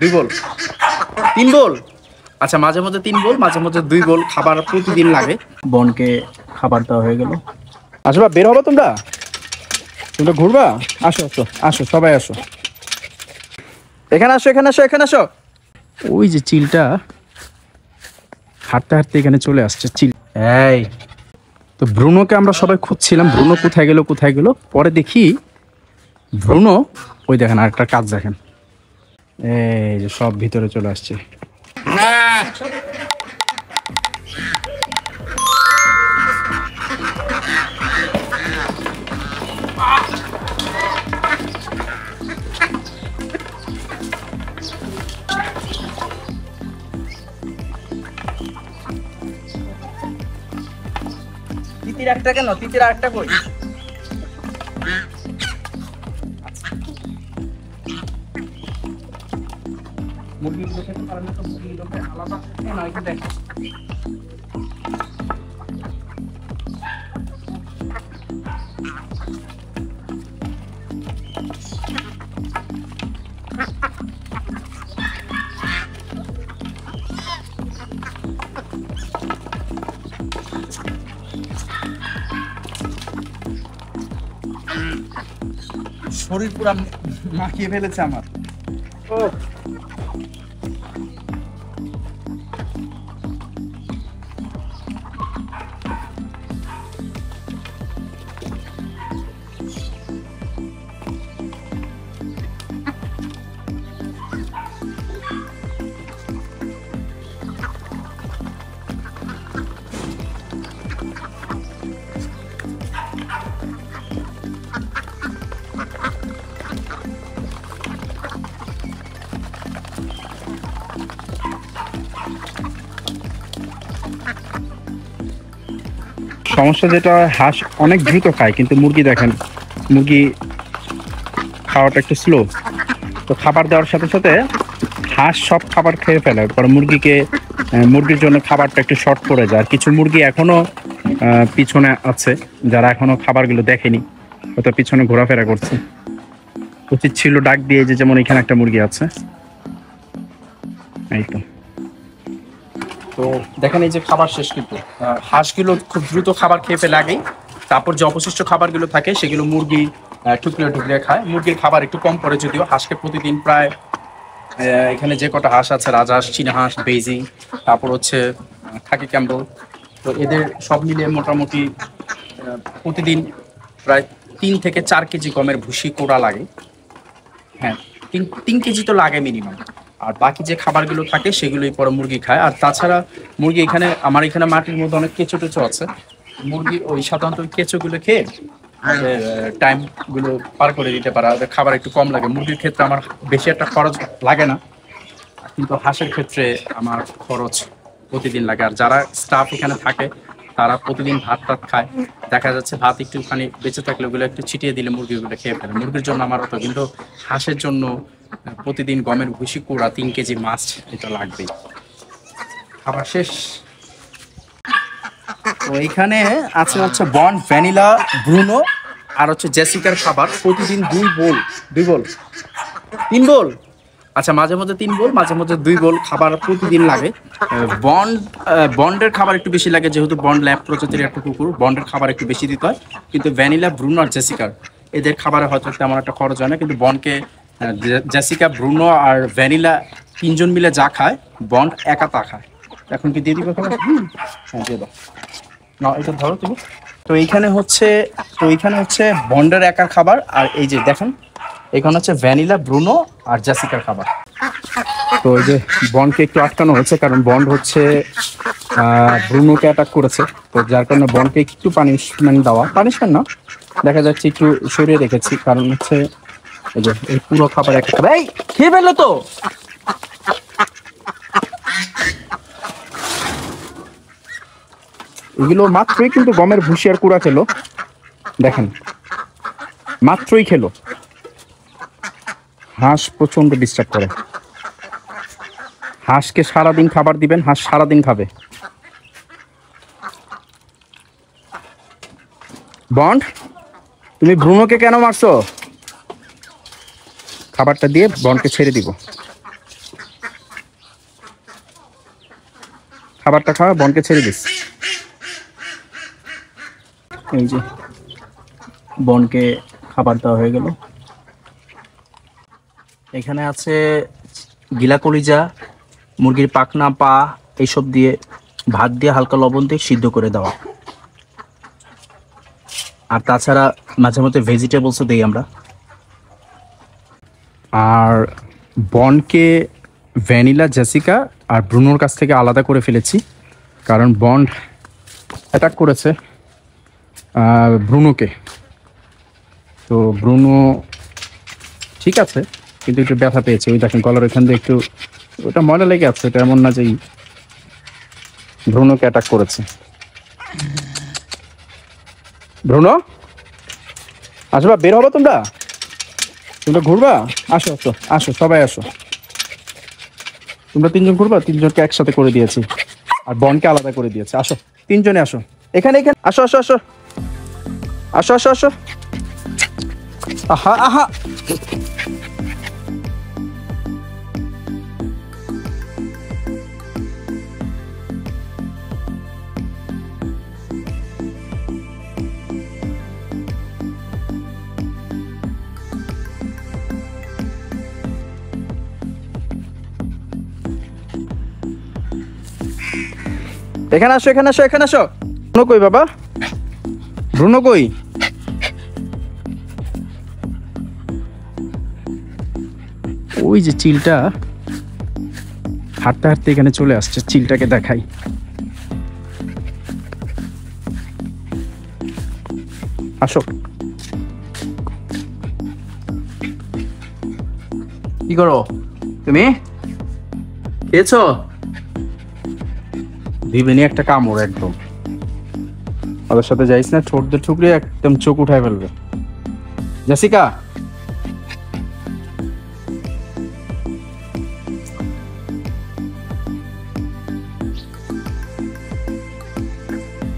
2 বল 3 বল। আচ্ছা, মাঝে মধ্যে 3 বল, মাঝে মধ্যে 2 বল খাবার প্রতিদিন লাগে। বনকে খাবার দেওয়া হয়ে গেল। আসো বের হবো, তোমরা ঘুরবা। আসো আসো আসো, সবাই আসো, এখানে আসো এখানে আসো এখানে আসো। ওই যে চিলটা হাঁটতে হাঁটতে এখানে চলে আসছে। চিল এই তো ব্রুনোকে আমরা সবাই খুঁজছিলাম, ব্রুনো কোথায় গেল কোথায় গেল। পরে দেখি ব্রুনো ওই দেখেন আরেকটা কাজ দেখেন, এই যে সব ভিতরে চলে আসছে। তিতির একটা কেন, তিতির আরেকটা কই? মুরগিগুলো খেতে পারে না তো, মুরগিগুলোকে আলাদা না এটা দেখ। শরীর পুরো মাখিয়ে ফেলেছে আমার। ও সমস্যা যেটা, হাঁস অনেক দ্রুত খায় কিন্তু মুরগি দেখেন, মুরগি খাওয়াটা একটু স্লো। তো খাবার দেওয়ার সাথে সাথে হাঁস সব খাবার খেয়ে ফেলে, পরে মুরগির জন্য খাবারটা একটু শর্ট পড়ে যায়। আর কিছু মুরগি এখনো পিছনে আছে, যারা এখনো খাবারগুলো দেখেনি, হয়তো পিছনে ঘোরাফেরা করছে। উচিত ছিল ডাক দিয়ে, যে যেমন এখানে একটা মুরগি আছে, এই তো। তো দেখেন এই যে খাবার শেষ, কিন্তু হাঁসগুলো খুব দ্রুত খাবার খেয়ে ফেলে আগেই। তারপর যে অবশিষ্ট খাবারগুলো থাকে সেগুলো মুরগি টুকরে টুকরে খায়। মুরগির খাবার একটু কম পড়ে যদিও। হাঁসকে প্রতিদিন প্রায় এখানে যে কটা হাঁস আছে, রাজহাঁস, চীনা হাঁস, বেইজিং, তারপর হচ্ছে খাকি ক্যাম্বেল, তো এদের সব মিলিয়ে মোটামুটি প্রতিদিন প্রায় 3 থেকে 4 কেজি গমের ভুসি কোড়া লাগে। হ্যাঁ, 3 কেজি তো লাগে মিনিমাম। আর বাকি যে খাবারগুলো থাকে সেগুলোই পরে মুরগি খায়। আর তাছাড়া মুরগি আমার এখানে মাটির মধ্যে অনেক কেঁচো টেচো আছে। মুরগি ওই সাধারণত কেঁচোগুলো খেয়ে টাইম গুলো পার করে দিতে পারে, ওদের খাবার একটু কম লাগে। মুরগির ক্ষেত্রে আমার বেশি একটা খরচ লাগে না, কিন্তু হাঁসের ক্ষেত্রে আমার খরচ প্রতিদিন লাগে। আর যারা স্টাফ এখানে থাকে তারা প্রতিদিন ভাত টাত খায়। দেখা যাচ্ছে ভাত একটুখানি বেঁচে থাকলে ওগুলো একটু ছিটিয়ে দিলে মুরগিগুলো খেয়ে ফেলে। মুরগির জন্য আমার হতো, কিন্তু হাঁসের জন্য প্রতিদিন গমের ভুসি কুড়া 3 কেজি মাস্ট, এটা লাগবেই। খাবার শেষ। তো এইখানে আছে হচ্ছে বন্ড, ভ্যানিলা, ব্রুনো আর হচ্ছে জেসিকার খাবার। প্রতিদিন 2 বল 3 বল। আচ্ছা, মাঝে মধ্যে 3 বল, মাঝে মধ্যে 2 বল খাবার প্রতিদিন লাগে। বন্ডের খাবার একটু বেশি লাগে, যেহেতু বন্ড ল্যাব প্রজাতির একটা কুকুর, বন্ডের খাবার একটু বেশি দিতে হয়। কিন্তু ভ্যানিলা, ব্রুনো আর জেসিকার এদের খাবারে হয়তো তেমন একটা খরচ হয় না। কিন্তু বন্ডকে জেসিকা, ব্রুনো আর ভ্যানিলা 3 জন মিলে যা খায়, বন্ড একা তা খায়। এখন কি দিয়ে দিবে খাবার? হ্যাঁ, দিয়ে দাও না, এটা ধরো তুমি। তো এইখানে হচ্ছে বন্ডের একার খাবার। আর এই যে দেখেন এখানে হচ্ছে ভ্যানিলা, ব্রুনো আর জেসিকার খাবার। তো এই যে বন্ডকে একটু আটকানো হয়েছে, কারণ বন্ড হচ্ছে ব্রুনোকে অ্যাটাক করেছে। তো যার কারণে বন্ডকে একটু পানিশমেন্ট না, দেখা যাচ্ছে একটু সরিয়ে রেখেছি, কারণ হচ্ছে এই যে এই পুরো খাবার একটা খাবার এই খেয়ে ফেললো। তো এগুলো মাত্রই কিন্তু গমের ভুসি আর কুড়া খেলো, দেখেন মাত্রই খেলো। হাঁস প্রচন্ড ডিস্টার্ব করে। হাঁসকে সারাদিন খাবার দিবেন, হাঁস সারাদিন খাবে। বন্ড, তুমি ব্রুনোকে কেন মারছো? খাবারটা দিয়ে বন্ডকে ছেড়ে দিব। খাবারটা খাওয়া, বনকে ছেড়ে দিস। এই যে বনকে খাবার দেওয়া হয়ে গেল। এখানে আছে গিলা কলিজা, মুরগির পাখনা, পা, এইসব দিয়ে ভাত দিয়ে হালকা লবণ দিয়ে সিদ্ধ করে দেওয়া। আর তাছাড়া মাঝে মধ্যে ভেজিটেবলসও দিই আমরা। আর বনকে ভ্যানিলা, জেসিকা আর ব্রুনোর কাছ থেকে আলাদা করে ফেলেছি, কারণ বন অ্যাটাক করেছে ব্রুনোকে। তো ব্রুনো ঠিক আছে, কিন্তু একটু ব্যথা পেয়েছে। ওই দেখেন গলার এখান দিয়ে একটু ওটা ময়লা লেগে আছে। এটা এমন না যে ব্রুনোকে অ্যাটাক করেছে। ব্রুনো আসবা, বের হবো তোমরা? তোমরা ঘুরবা? আসো আসো আসো, সবাই আসো। তোমরা 3 জন ঘুরবা, 3 জনকে একসাথে করে দিয়েছি, আর বনকে আলাদা করে দিয়েছে। আসো 3 জনে আসো, এখানে এখানে আসো আসো আসো আসো আসো আসো। আহা আহা, এখানে আসো এখানে আসো এখানে আসো। ব্রুনো কই বাবা? ব্রুনো কই? ওই যে চিলটা হাঁটতে হাঁটতে এখানে চলে আসছে, চিলটাকে দেখাই। আসো। কি করো তুমি? খেয়েছো? দিবেনি একটা কামড় একদম। ওদের সাথে যাইস না, ঠোঁট দিয়ে ঠুকরে একদম চোখ উঠায় ফেলবে। জেসিকা,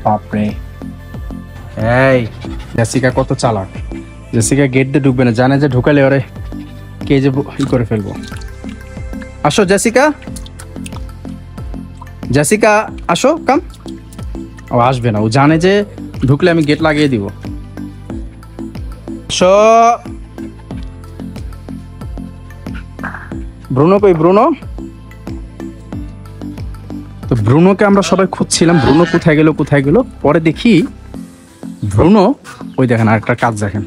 বাপরে। এই জেসিকা কত চালাক। জেসিকা গেট দিয়ে ঢুকবে না, জানে যে ঢুকালে ওরে কে যে ই করে ফেলবো। আসো জেসিকা, জেসিকা আসো, কাম। ও আসবে না, ও জানে যে ঢুকলে আমি গেট লাগিয়ে দিব। ব্রুনো কই? ব্রুনো? তো ব্রুনোকে আমরা সবাই খুঁজছিলাম, ব্রুনো কোথায় গেল কোথায় গেল। পরে দেখি ব্রুনো ওই দেখেন আরেকটা কাজ দেখেন,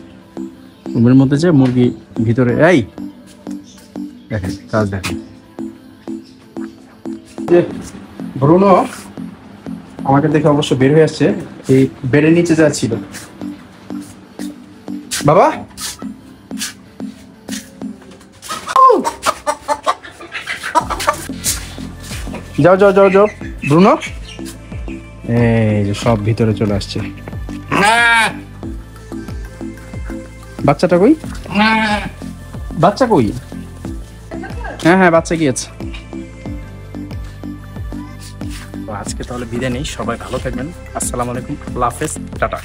রুমের মধ্যে যে মুরগি ভিতরে, এই দেখেন কাজ দেখেন। যে ব্রুনো আমাকে দেখে অবশ্য বের হয়ে আসছে, এই বেডের নিচে যা ছিল। বাবা যাও যাও যাও যাও। ব্রুনো এই যে সব ভিতরে চলে আসছে। বাচ্চাটা কই? বাচ্চা কই? হ্যাঁ হ্যাঁ, বাচ্চা গিয়েছে। আজকে তাহলে বিদায় নেই, সবাই ভালো থাকবেন। আসসালামু আলাইকুম, আল্লাহ হাফেজ, টাটা।